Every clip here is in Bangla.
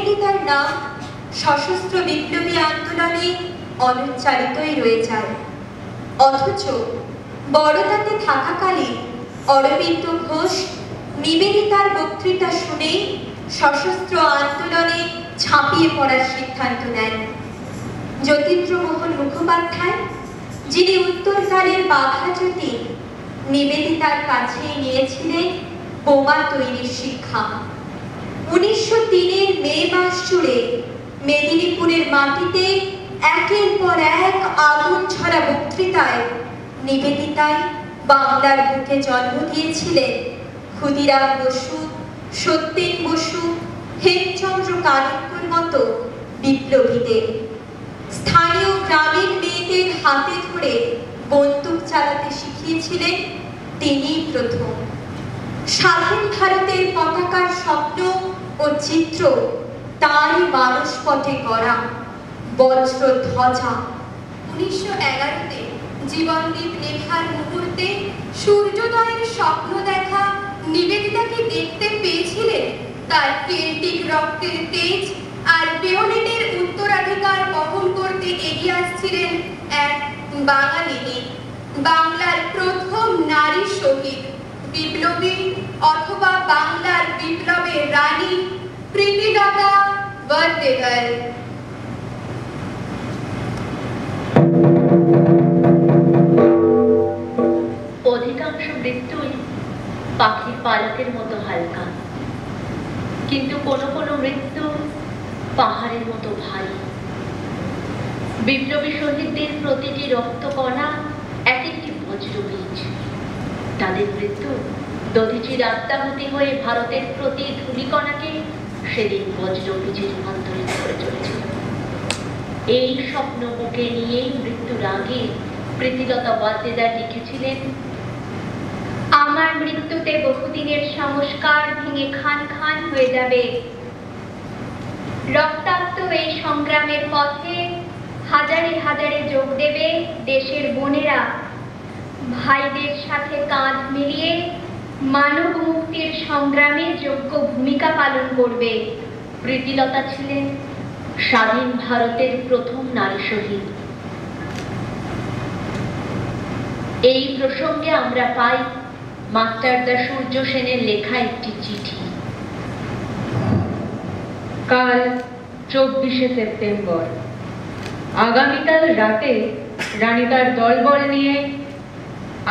নিবেদিতার নাম সশস্ত্র বিপ্লবী আন্দোলনে অনুচ্চারিতই রয়ে যায়। অথচ বড়দাতে থাকাকালীন অরবিন্দ ঘোষ নিবেদিতার বক্তৃতা শুনে সশস্ত্র আন্দোলনে ঝাঁপিয়ে পড়ার সিদ্ধান্ত নেন। যতীন্দ্রমোহন মুখোপাধ্যায়, যিনি উত্তরকালের বাঘাযতী, নিবেদিতার কাছে নিয়েছিলেন বোমা তৈরির শিক্ষা। 1903-এর মে মাস জুড়ে মেদিনীপুরের মাটিতে একের পর এক আগুন ছড়া বক্তৃতায় নিবেদিতাই বাংলার বুকে জন্ম দিয়েছিলেন ক্ষুদিরাম বসু, সত্যেন বসু, হেমচন্দ্র কালিঙ্গর মতো বিপ্লবীদের। স্থানীয় গ্রামীণ মেয়েদের হাতে ধরে বন্দুক চালাতে শিখিয়েছিলেন তিনিই প্রথম। স্বাধীন ভারতের পতাকার স্বপ্ন ও চিত্র তারই মানসপটে গড়া। বজ্র ধ্বজা 1911-তে জীবনদীপ লেখার মুহূর্তে সূর্যোদয়ের স্বপ্ন দেখা নিবেদিতাকে দেখতে পেয়েছিলেন তার কেল্টিক রক্তের তেজ আর বেয়োনেটের উত্তরাধিকার বহন করতে এগিয়ে আসছিলেন এক বাঙালি মেয়ে, বাংলার প্রথম নারী শহীদ, বিপ্লবী অথবা বাংলার বিপ্লবের রানী প্রীতিলতা বরদেগার। অধিকাংশ মৃত্যুই পাখির পালকের মতো হালকা, কিন্তু কোনো কোনো মৃত্যু পাহাড়ের মতো ভারী। বিপ্লবী শহীদদের প্রতিটি রক্তকণা এক একটি বজ্রবীজ। তাদের মৃত্যু দধিচির আত্মাহুতি হয়ে ভারতের প্রতি ধূলিকণাকে সেদিন বজ্রবীজে রূপান্তরিত করে চলেছিল। এই স্বপ্ন বুকে নিয়েই মৃত্যুর আগে প্রীতিলতা ওয়াদ্দেদার লিখেছিলেন, আমার মৃত্যুতে বহুদিনের সংস্কার ভেঙে খান খান হয়ে যাবে। রক্তাক্ত এই সংগ্রামের পথে হাজারে হাজারে যোগ দেবে দেশের বোনেরা। ভাইদের সাথে কাঁধ মিলিয়ে মানব মুক্তির সংগ্রামে যোগ্য ভূমিকা পালন করবে। প্রীতিলতা ছিলেন স্বাধীন ভারতের প্রথম নারী শহীদ। এই প্রসঙ্গে আমরা পাই মাস্টারদা সূর্য সেনের লেখা একটি চিঠি। কাল 24শে সেপ্টেম্বর, আগামীকাল রাতে রানী তার দলবল নিয়ে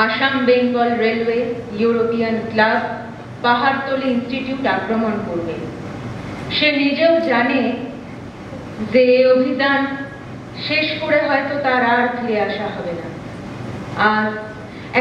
Assam Bengal railway, European club, Pahartali institute আক্রমণ করবে। সে নিজেও জানে যে এই অভিযান শেষ করে হয়তো তার আর ফিরে আসা হবে না। আর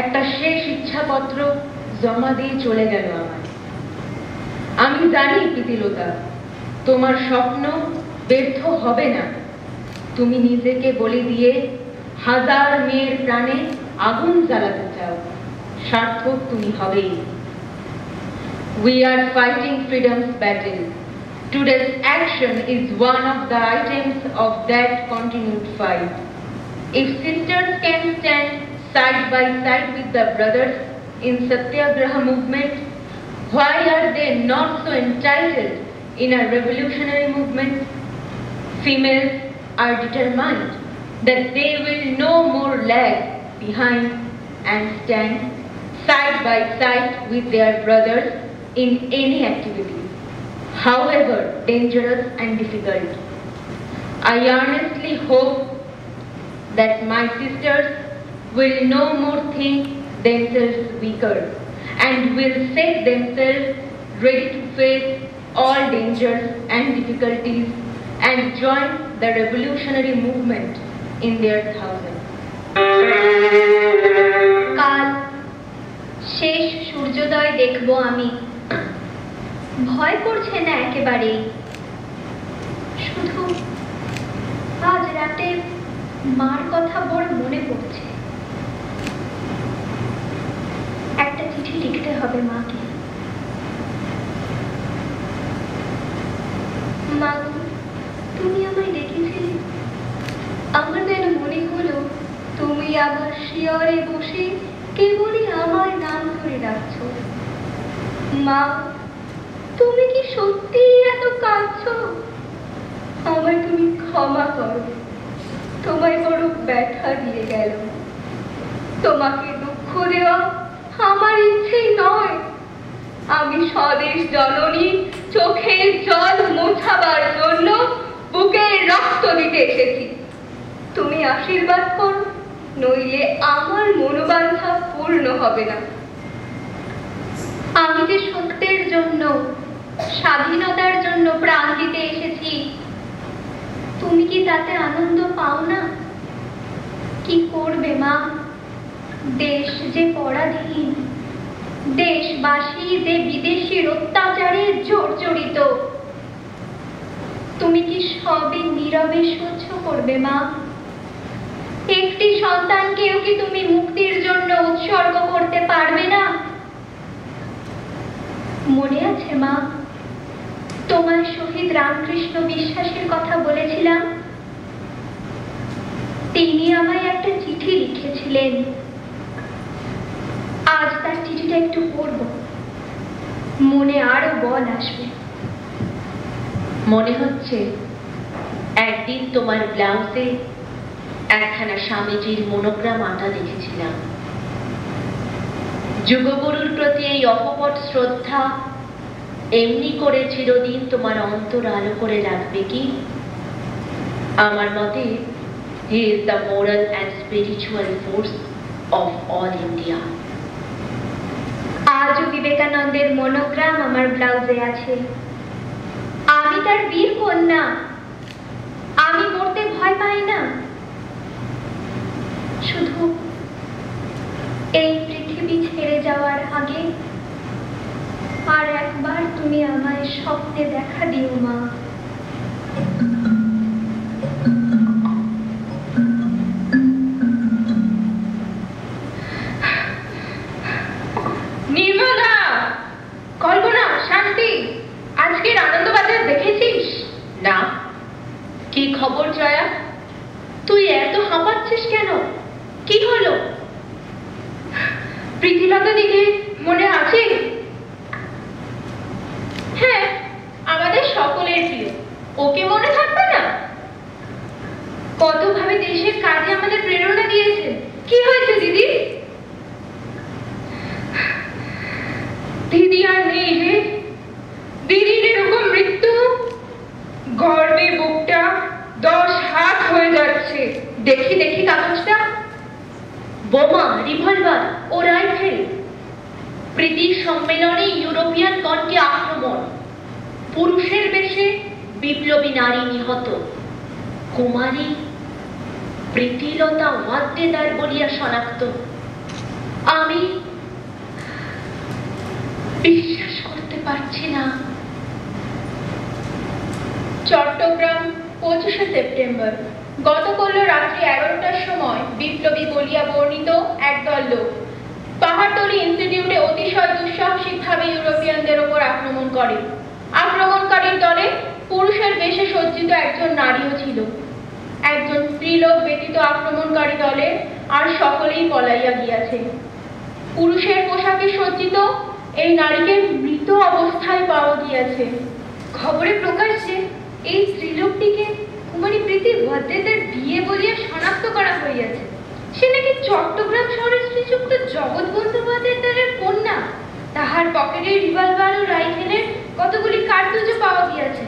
একটা শেষ ইচ্ছাপত্র জমা দিয়ে চলে গেল আমায়। আমি জানি প্রীতিলতা, তোমার স্বপ্ন ব্যর্থ হবে না। তুমি নিজেকে বলি দিয়ে হাজার মেয়ের প্রাণে আগুন জ্বালাতে চাও, সার্থক তুমি হবেই। We are fighting freedom's battle. Today's action is one of the items of that continued fight. If sisters can stand side by side with the brothers in Satyagraha movement, why are they not so entitled in a revolutionary movement? Females are determined that they will no more lag behind and stand side by side with their brothers in any activity, however dangerous and difficult. I earnestly hope that my sisters will no more think themselves weaker and will set themselves ready to face all dangers and difficulties and join the revolutionary movement in their thousands. কাল শেষ সূর্যোদয় দেখব আমি। ভয় করছে না একেবারেই। শুধু আজ রাতে মার কথা বড় মনে পড়ছে। একটা চিঠি লিখতে হবে মাকে। মা, তুমি আমায় ডেকেছিলে। আমার যেন মনে হলো তুমি আবার শিয়রে বসে কেবলই আমার নাম ধরে ডাকছ। মা, তুমি কি সত্যি এত কাঁদছো? ক্ষমা করো, তোমায় বড় ব্যথা দিয়ে গেল। তোমাকে দুঃখ দেওয়া আমার ইচ্ছেই নয়। আমি স্বদেশ জননী চোখের জল মোছাবার জন্য বুকের রক্ত দিতে এসেছি। তুমি আশীর্বাদ করো, নইলে আমার মনোবাঞ্ছা পূর্ণ হবে না। আমি যে সত্যের জন্য, স্বাধীনতার জন্য প্রাণ দিতে এসেছি, তুমি কি তাতে আনন্দ পাও না? কি করবে মা? দেশ যে পরাধীন, দেশবাসী যে বিদেশির অত্যাচারে জর্জরিত, তুমি কি সবই নীরবে সহ্য করবে মা? একটি সন্তানকেও কি তুমি মুক্তির জন্য উৎসর্গ করতে পারবে না? মনে আছে মা, তোমার শহীদ রামকৃষ্ণ বিশ্বাসের কথা বলেছিলাম? তিনি আমায় একটা চিঠি লিখেছিলেন। আজ তার চিঠিটা একটু পড়ব, মনে আরো বল আসবে। মনে হচ্ছে একদিন তোমার ব্লাউজে একখানা স্বামীজির মনোগ্রাম আঁটা দেখেছিলাম। যুগগুরুর প্রতি এই অকপট শ্রদ্ধা এমনি করে চিরদিন তোমার অন্তর আলো করে রাখবে কি? আমার মতে he is the moral and spiritual force of all India. আজও বিবেকানন্দের মনোগ্রাম আমার ব্লাউজে আছে। আমি তার বীর কন্যা, আমি মরতে ভয় পাই না। শুধু এই পৃথিবী ছেড়ে যাওয়ার আগে আর একবার তুমি আমায় স্বপ্নে দেখা দিও মা। নির্মলা, কল্পনা, শান্তি, আজকের আনন্দবাজার দেখেছিস? না, কি খবর জয়া? তুই এত হাঁপাচ্ছিস কেন? কি হলো? প্রীতিলতা দিকে মনে আছে? হ্যাঁ, আমাদের সকলের প্রিয়। ওকে মনে থাকবে না? কতভাবে দেশের কাজে আমাদের প্রেরণা দিয়েছে। কি হয়েছে দিদি? দিদি আর নেই রে। দিদির এরকম মৃত্যু, গর্বে বুকটা 10 হাত হয়ে যাচ্ছে। দেখি দেখি কাগজটা। বোমা, রিভলভার ও রাইফেল। প্রীতির সম্মেলনে ইউরোপিয়ান গণকে আক্রমণ। পুরুষের বেশে বিপ্লবী নারী নিহত। কুমারী প্রীতিলতা ওয়াদ্দেদার বলিয়া শনাক্ত। আমি বিশ্বাস করতে পারছি না। চট্টগ্রাম 25শে সেপ্টেম্বর। গতকাল রাত্রি 11টার সময় বিপ্লবী বলিয়া বর্ণিত একদল লোক পাহাড়তলী ইনস্টিটিউটে অতিশয় দুঃসাহসিকভাবে ইউরোপিয়ানদের ওপর আক্রমণ করে। আক্রমণকারীর দলে পুরুষের বেশে সজ্জিত একজন নারীও ছিল। একজন স্ত্রীলোক ব্যতীত আক্রমণকারী দলে আর সকলেই পলাইয়া গিয়াছে। পুরুষের পোশাকে সজ্জিত এই নারীকে মৃত অবস্থায় পাওয়া গিয়াছে। খবরে প্রকাশ যে এই স্ত্রীলোকটিকে কুমারী প্রীতি ওয়াদ্দেদার বিয়ে বলিয়া শনাক্ত করা হইয়াছে। সে নাকি চট্টগ্রাম শহরের শ্রীযুক্ত জগৎ বন্দ্যোপাধ্যায়ের কন্যা। তাহার পকেটে রিভলভার ও রাইফেলের কতগুলি কার্তুজও পাওয়া গিয়াছে।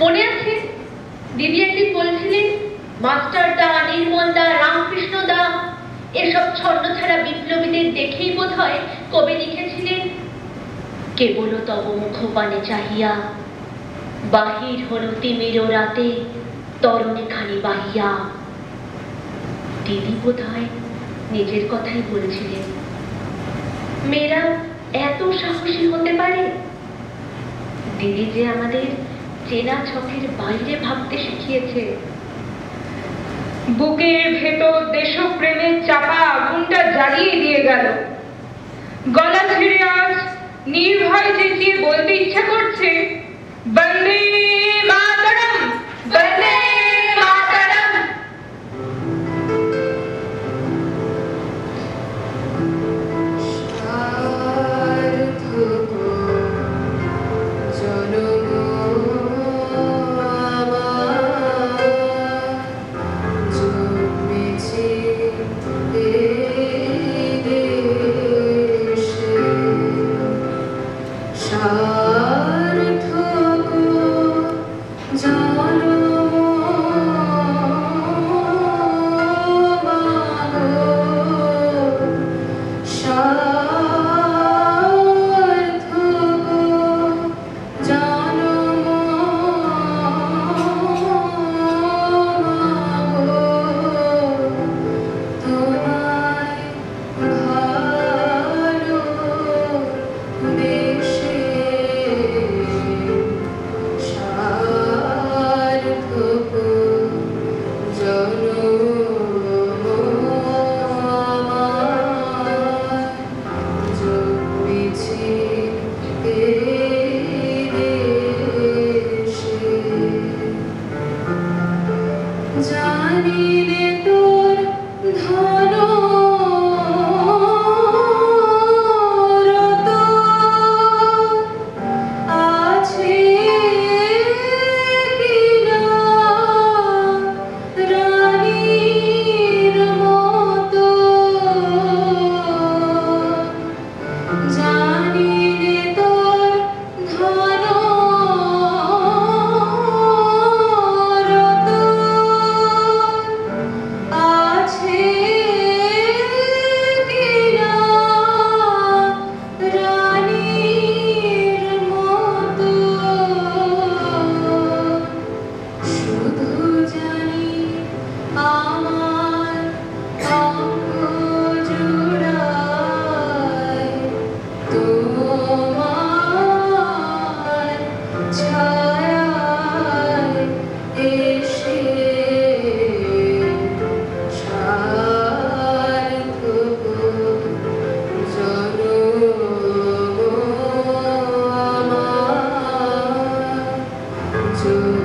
মনে আছে দিদি একদিন বলছিলেন মাস্টার দা, নির্মল দা, রামকৃষ্ণ দা এসব ছন্নছাড়া বিপ্লবীদের দেখেই বোধ হয় কবি লিখেছিলেন, কেবল তব মুখপানে চাহিয়া বাহির হল তিমির রাতে তরণে খানি বাহিয়া। দিদি বোধ হয় নিজের কথাই বলছিলেন। মেয়েরা এত সাহসী হতে পারে? দিদি যে আমাদের চেনা ছকের বাইরে ভাবতে শিখিয়েছে। বুকের ভেতর দেশপ্রেমের চাপা আগুনটা জ্বালিয়ে দিয়ে গেল। গলা ছেড়ে আজ নির্ভয় চেঁচিয়ে বলতে ইচ্ছা করছে, বন্দে মাতরম, বন্দে মাতরম। জনম আমার to